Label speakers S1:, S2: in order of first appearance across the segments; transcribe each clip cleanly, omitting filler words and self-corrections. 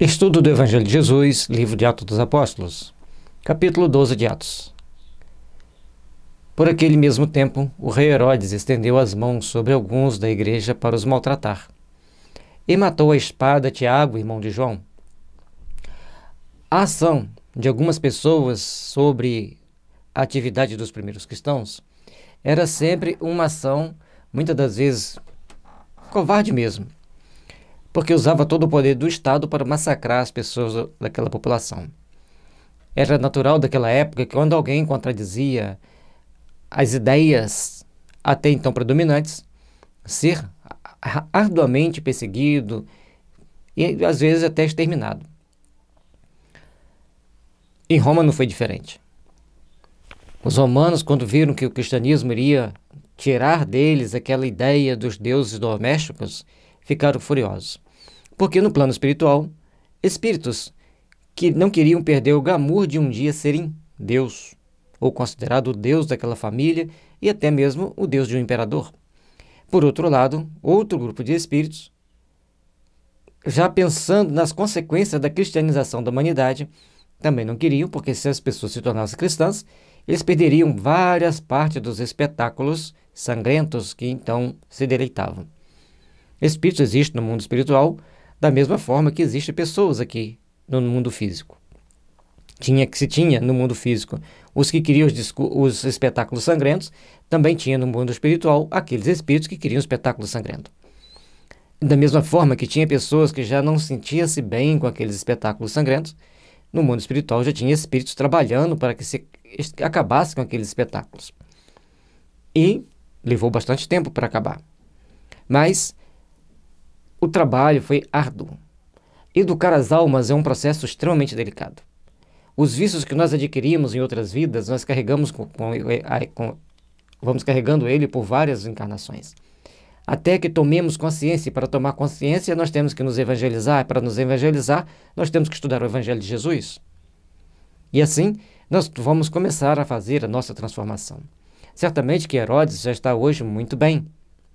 S1: Estudo do Evangelho de Jesus, livro de Atos dos Apóstolos, capítulo 12 de Atos. Por aquele mesmo tempo, o rei Herodes estendeu as mãos sobre alguns da igreja para os maltratar, e matou à espada Tiago, irmão de João. A ação de algumas pessoas sobre a atividade dos primeiros cristãos era sempre uma ação, muitas das vezes, covarde mesmo, porque usava todo o poder do Estado para massacrar as pessoas daquela população. Era natural daquela época que quando alguém contradizia as ideias até então predominantes, ser arduamente perseguido e às vezes até exterminado. Em Roma não foi diferente. Os romanos, quando viram que o cristianismo iria tirar deles aquela ideia dos deuses domésticos, ficaram furiosos. Porque no plano espiritual, espíritos que não queriam perder o glamour de um dia serem Deus, ou considerado o Deus daquela família e até mesmo o Deus de um imperador. Por outro lado, outro grupo de espíritos, já pensando nas consequências da cristianização da humanidade, também não queriam, porque se as pessoas se tornassem cristãs, eles perderiam várias partes dos espetáculos sangrentos que então se deleitavam. Espíritos existem no mundo espiritual da mesma forma que existem pessoas aqui no mundo físico. Se tinha no mundo físico os que queriam os espetáculos sangrentos, também tinha no mundo espiritual aqueles espíritos que queriam espetáculos sangrentos. Da mesma forma que tinha pessoas que já não sentiam-se bem com aqueles espetáculos sangrentos, no mundo espiritual já tinha espíritos trabalhando para que se acabasse com aqueles espetáculos. E levou bastante tempo para acabar. Mas o trabalho foi árduo. Educar as almas é um processo extremamente delicado. Os vícios que nós adquirimos em outras vidas, nós carregamos vamos carregando ele por várias encarnações. Até que tomemos consciência, e para tomar consciência nós temos que nos evangelizar, para nos evangelizar nós temos que estudar o Evangelho de Jesus. E assim nós vamos começar a fazer a nossa transformação. Certamente que Herodes já está hoje muito bem.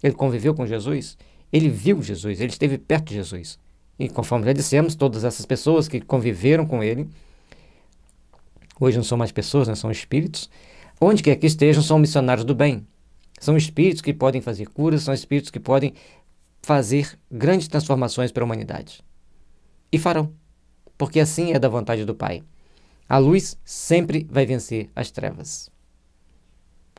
S1: Ele conviveu com Jesus, ele viu Jesus, ele esteve perto de Jesus. E conforme já dissemos, todas essas pessoas que conviveram com ele, hoje não são mais pessoas, são espíritos, onde quer que estejam, são missionários do bem. São espíritos que podem fazer curas, são espíritos que podem fazer grandes transformações para a humanidade. E farão, porque assim é da vontade do Pai. A luz sempre vai vencer as trevas.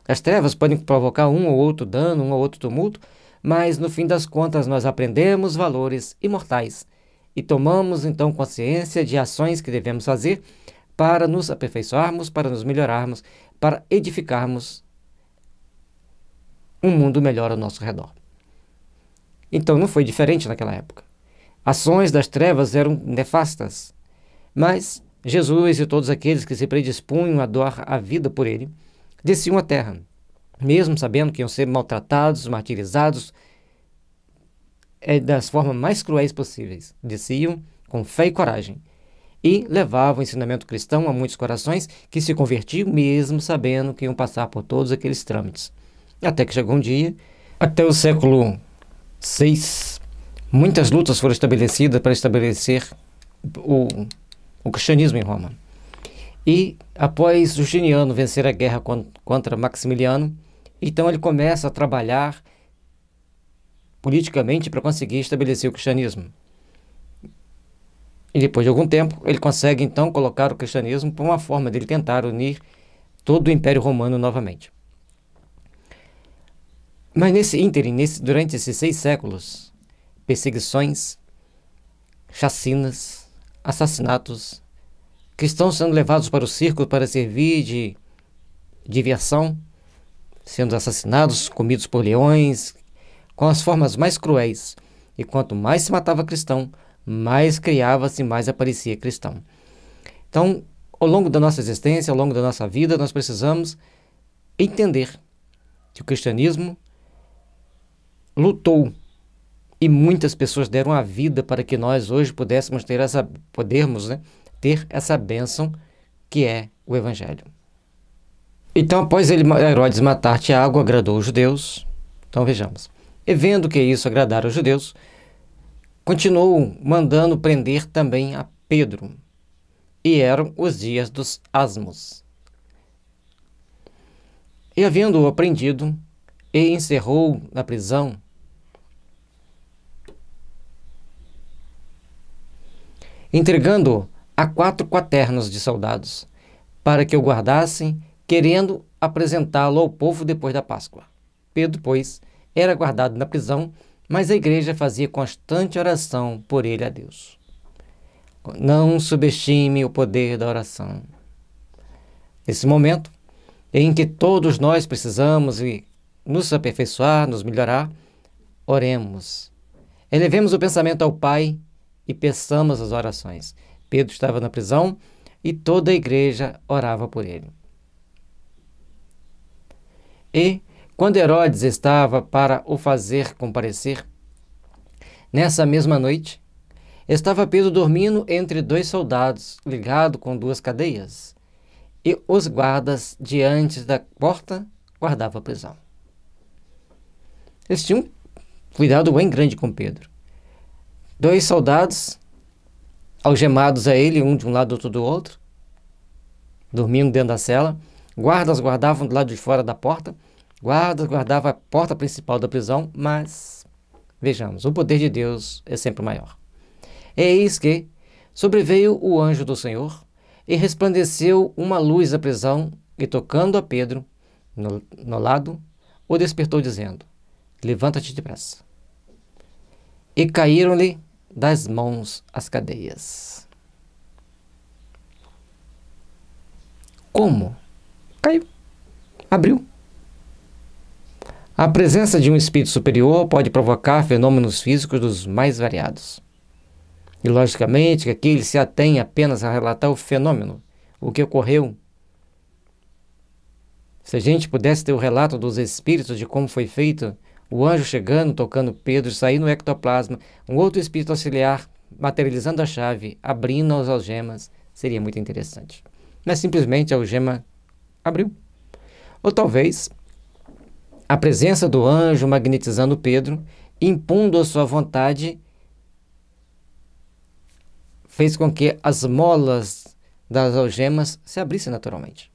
S1: As trevas podem provocar um ou outro dano, um ou outro tumulto, mas no fim das contas nós aprendemos valores imortais e tomamos então consciência de ações que devemos fazer para nos aperfeiçoarmos, para nos melhorarmos, para edificarmos um mundo melhor ao nosso redor. Então não foi diferente naquela época. Ações das trevas eram nefastas, mas Jesus e todos aqueles que se predispunham a doar a vida por ele, desciam à terra, mesmo sabendo que iam ser maltratados, martirizados, das formas mais cruéis possíveis. Desciam com fé e coragem e levavam o ensinamento cristão a muitos corações que se convertiam mesmo sabendo que iam passar por todos aqueles trâmites. Até que chegou um dia, até o século VI, muitas lutas foram estabelecidas para estabelecer o cristianismo em Roma. E após Justiniano vencer a guerra contra Maximiliano, então ele começa a trabalhar politicamente para conseguir estabelecer o cristianismo. E depois de algum tempo, ele consegue então colocar o cristianismo por uma forma dele tentar unir todo o Império Romano novamente. Mas nesse ínterim, durante esses 6 séculos, perseguições, chacinas, assassinatos, cristãos sendo levados para o circo para servir de diversão, sendo assassinados, comidos por leões, com as formas mais cruéis. E quanto mais se matava cristão, mais criava-se, mais aparecia cristão. Então, ao longo da nossa existência, ao longo da nossa vida, nós precisamos entender que o cristianismo lutou e muitas pessoas deram a vida para que nós hoje pudéssemos ter essa bênção que é o Evangelho. Então, após Herodes matar Tiago, agradou os judeus. Então, vejamos. E vendo que isso agradara aos judeus, continuou mandando prender também a Pedro, e eram os dias dos asmos. E havendo-o prendido, e encerrou na prisão, entregando-o a 4 quaternos de soldados, para que o guardassem, querendo apresentá-lo ao povo depois da Páscoa. Pedro, pois, era guardado na prisão, mas a igreja fazia constante oração por ele a Deus. Não subestime o poder da oração. Nesse momento em que todos nós precisamos nos aperfeiçoar, nos melhorar, oremos. Elevemos o pensamento ao Pai e peçamos as orações. Pedro estava na prisão e toda a igreja orava por ele. E, quando Herodes estava para o fazer comparecer, nessa mesma noite, estava Pedro dormindo entre 2 soldados, ligado com 2 cadeias, e os guardas diante da porta guardavam a prisão. Eles tinham um cuidado bem grande com Pedro. 2 soldados algemados a ele, um de um lado, outro do outro, dormindo dentro da cela. Guardas guardavam do lado de fora da porta. Guardas guardavam a porta principal da prisão, mas, vejamos, o poder de Deus é sempre maior. Eis que sobreveio o anjo do Senhor e resplandeceu uma luz à prisão e, tocando a Pedro no lado, o despertou dizendo: levanta-te depressa. E caíram-lhe das mãos as cadeias. Como? Caiu. Abriu. A presença de um espírito superior pode provocar fenômenos físicos dos mais variados. E, logicamente, que aqui ele se atém apenas a relatar o fenômeno, o que ocorreu. Se a gente pudesse ter o relato dos espíritos de como foi feito, o anjo chegando, tocando Pedro, saindo no ectoplasma, um outro espírito auxiliar materializando a chave, abrindo as algemas, seria muito interessante. Mas simplesmente a algema abriu. Ou talvez a presença do anjo magnetizando Pedro, impondo a sua vontade, fez com que as molas das algemas se abrissem naturalmente.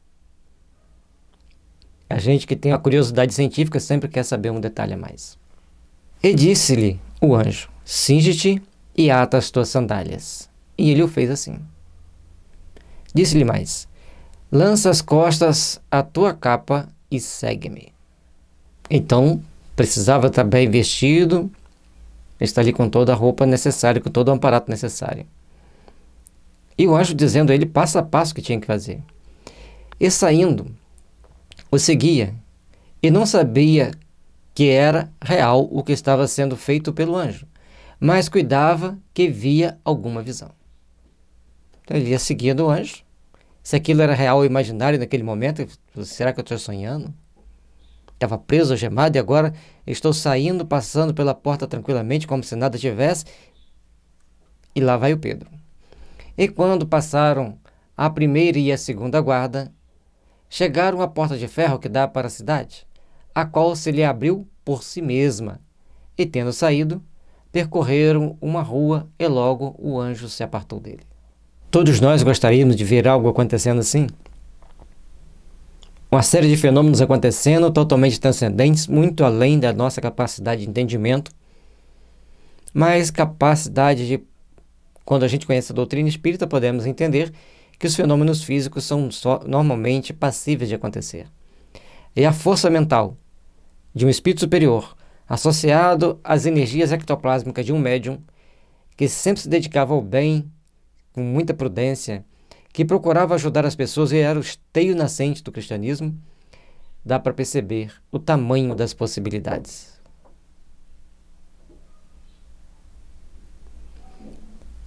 S1: A gente que tem a curiosidade científica sempre quer saber um detalhe a mais. E disse-lhe o anjo: cinge-te e ata as tuas sandálias. E ele o fez assim. Disse-lhe mais: lança as costas a tua capa e segue-me. Então, precisava estar bem vestido, estar ali com toda a roupa necessária, com todo o aparato necessário. E o anjo dizendo a ele passo a passo o que tinha que fazer. E saindo, o seguia, e não sabia que era real o que estava sendo feito pelo anjo, mas cuidava que via alguma visão. Então ele ia seguindo o anjo. Se aquilo era real ou imaginário naquele momento, será que eu estou sonhando? Estava preso, algemado, e agora estou saindo, passando pela porta tranquilamente, como se nada tivesse, e lá vai o Pedro. E quando passaram a primeira e a segunda guarda, chegaram à porta de ferro que dá para a cidade, a qual se lhe abriu por si mesma, e tendo saído, percorreram uma rua e logo o anjo se apartou dele. Todos nós gostaríamos de ver algo acontecendo assim? Uma série de fenômenos acontecendo totalmente transcendentes, muito além da nossa capacidade de entendimento, mas capacidade de, quando a gente conhece a doutrina espírita, podemos entender que os fenômenos físicos são normalmente passíveis de acontecer. E a força mental de um espírito superior, associado às energias ectoplásmicas de um médium, que sempre se dedicava ao bem, com muita prudência, que procurava ajudar as pessoas e era o esteio nascente do cristianismo, dá para perceber o tamanho das possibilidades.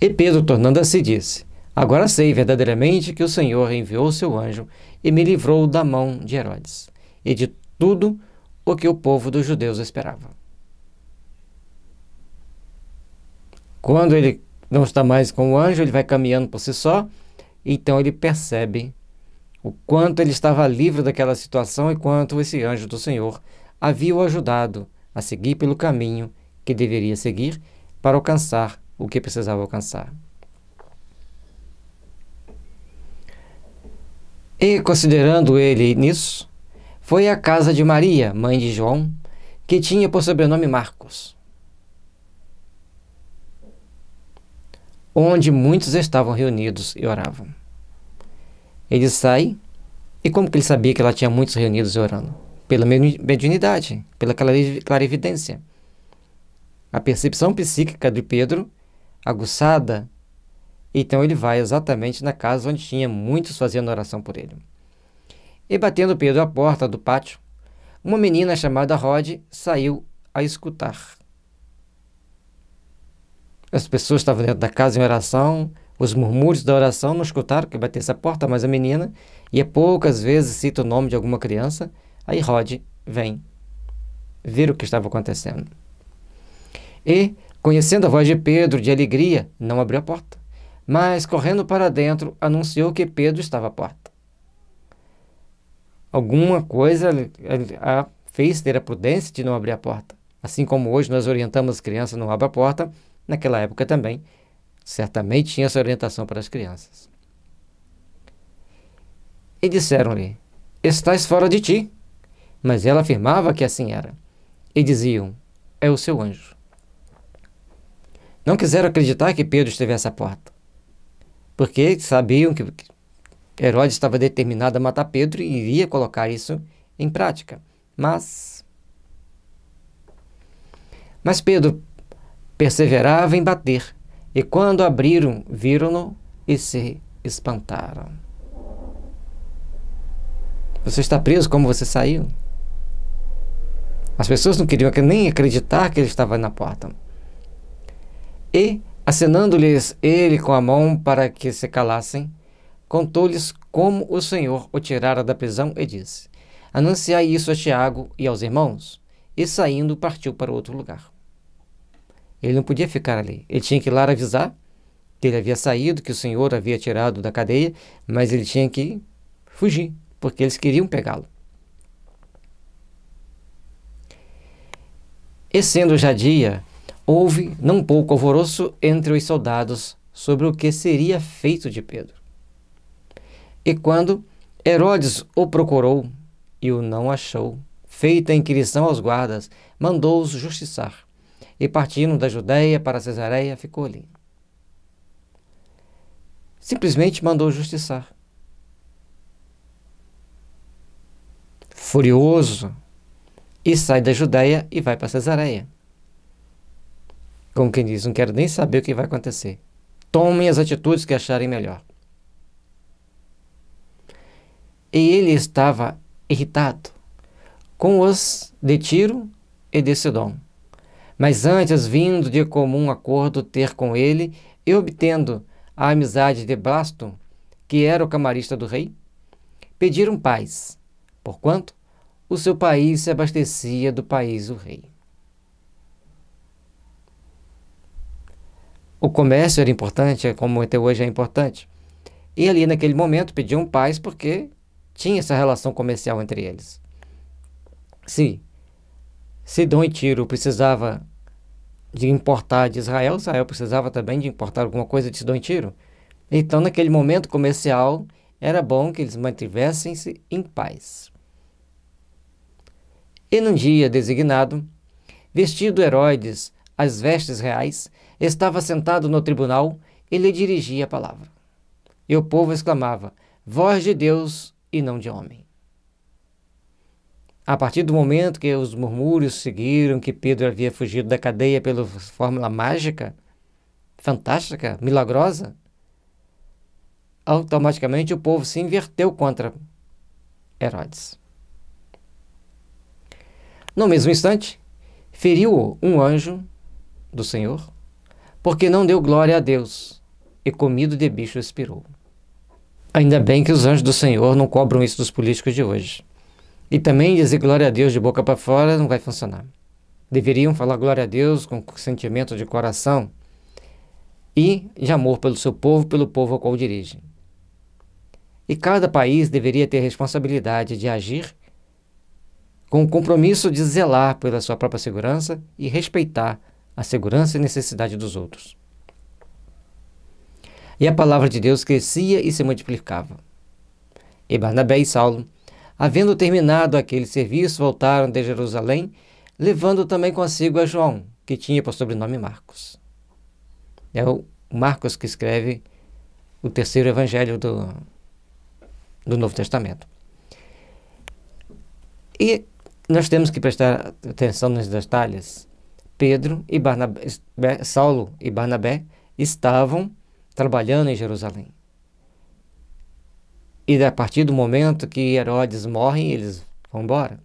S1: E Pedro, tornando-se, disse: agora sei verdadeiramente que o Senhor enviou o seu anjo e me livrou da mão de Herodes e de tudo o que o povo dos judeus esperava. Quando ele não está mais com o anjo, ele vai caminhando por si só, então ele percebe o quanto ele estava livre daquela situação e quanto esse anjo do Senhor havia o ajudado a seguir pelo caminho que deveria seguir, para alcançar o que precisava alcançar. E, considerando ele nisso, foi à casa de Maria, mãe de João, que tinha por sobrenome Marcos, onde muitos estavam reunidos e oravam. Ele sai, e como que ele sabia que ela tinha muitos reunidos e orando? Pela mediunidade, pela clarividência. A percepção psíquica de Pedro, aguçada, então ele vai exatamente na casa onde tinha muitos fazendo oração por ele. E batendo Pedro à porta do pátio, uma menina chamada Rode saiu a escutar. As pessoas estavam dentro da casa em oração, os murmúrios da oração não escutaram que batesse a porta, mas a menina, e poucas vezes cita o nome de alguma criança, aí Rode vem ver o que estava acontecendo. E, conhecendo a voz de Pedro de alegria, não abriu a porta, mas, correndo para dentro, anunciou que Pedro estava à porta. Alguma coisa a fez ter a prudência de não abrir a porta. Assim como hoje nós orientamos as crianças a não abrir a porta, naquela época também, certamente tinha essa orientação para as crianças. E disseram-lhe: estás fora de ti. Mas ela afirmava que assim era. E diziam: é o seu anjo. Não quiseram acreditar que Pedro estivesse à porta, porque sabiam que Herodes estava determinado a matar Pedro e iria colocar isso em prática. Mas Pedro perseverava em bater, e quando abriram, viram-no e se espantaram. Você está preso como você saiu? As pessoas não queriam nem acreditar que ele estava na porta. E, acenando-lhes ele com a mão para que se calassem, contou-lhes como o Senhor o tirara da prisão e disse: anunciai isso a Tiago e aos irmãos. E saindo, partiu para outro lugar. Ele não podia ficar ali. Ele tinha que ir lá avisar que ele havia saído, que o Senhor havia tirado da cadeia, mas ele tinha que fugir, porque eles queriam pegá-lo. E sendo já dia, houve não pouco alvoroço entre os soldados sobre o que seria feito de Pedro. E quando Herodes o procurou e o não achou, feita a inquirição aos guardas, mandou-os justiçar. E partindo da Judéia para Cesareia, ficou ali. Simplesmente mandou justiçar. Furioso, e sai da Judéia e vai para Cesareia. Como quem diz, não quero nem saber o que vai acontecer. Tomem as atitudes que acharem melhor. E ele estava irritado com os de Tiro e de Sidom. Mas antes, vindo de comum acordo ter com ele e obtendo a amizade de Blasto, que era o camarista do rei, pediram paz, porquanto o seu país se abastecia do país do rei. O comércio era importante, como até hoje é importante. E ali naquele momento pediam paz porque tinha essa relação comercial entre eles. Se Sidom e Tiro precisava de importar de Israel, Israel precisava também de importar alguma coisa de Sidom e Tiro. Então, naquele momento comercial, era bom que eles mantivessem-se em paz. E num dia designado, vestido Herodes as vestes reais, estava sentado no tribunal e lhe dirigia a palavra. E o povo exclamava: voz de Deus e não de homem. A partir do momento que os murmúrios seguiram que Pedro havia fugido da cadeia pela fórmula mágica, fantástica, milagrosa, automaticamente o povo se inverteu contra Herodes. No mesmo instante, feriu-o um anjo do Senhor, porque não deu glória a Deus, e comido de bicho expirou. Ainda bem que os anjos do Senhor não cobram isso dos políticos de hoje. E também dizer glória a Deus de boca para fora não vai funcionar. Deveriam falar glória a Deus com sentimento de coração e de amor pelo seu povo, pelo povo ao qual dirigem. E cada país deveria ter responsabilidade de agir com o compromisso de zelar pela sua própria segurança e respeitar a segurança e necessidade dos outros. E a palavra de Deus crescia e se multiplicava. E Barnabé e Saulo, havendo terminado aquele serviço, voltaram de Jerusalém, levando também consigo a João, que tinha por sobrenome Marcos. É o Marcos que escreve o terceiro evangelho do Novo Testamento. E nós temos que prestar atenção nos detalhes. Pedro e Barnabé, Saulo e Barnabé estavam trabalhando em Jerusalém. E a partir do momento que Herodes morre, eles vão embora.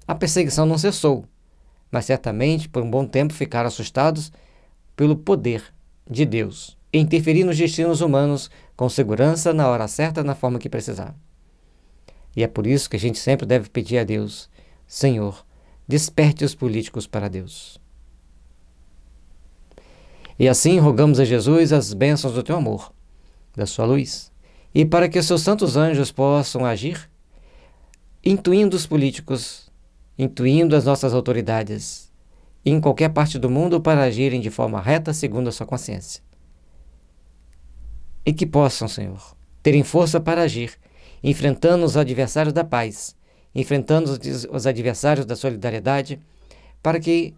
S1: A perseguição não cessou, mas certamente por um bom tempo ficaram assustados pelo poder de Deus e interferir nos destinos humanos com segurança, na hora certa, na forma que precisar. E é por isso que a gente sempre deve pedir a Deus: Senhor, desperte os políticos para Deus. E assim rogamos a Jesus as bênçãos do teu amor, da sua luz, e para que os seus santos anjos possam agir, intuindo os políticos, intuindo as nossas autoridades, em qualquer parte do mundo para agirem de forma reta segundo a sua consciência. E que possam, Senhor, terem força para agir, enfrentando os adversários da paz, enfrentando os adversários da solidariedade, para que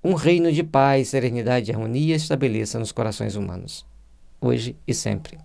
S1: um reino de paz, serenidade e harmonia estabeleça nos corações humanos, hoje e sempre.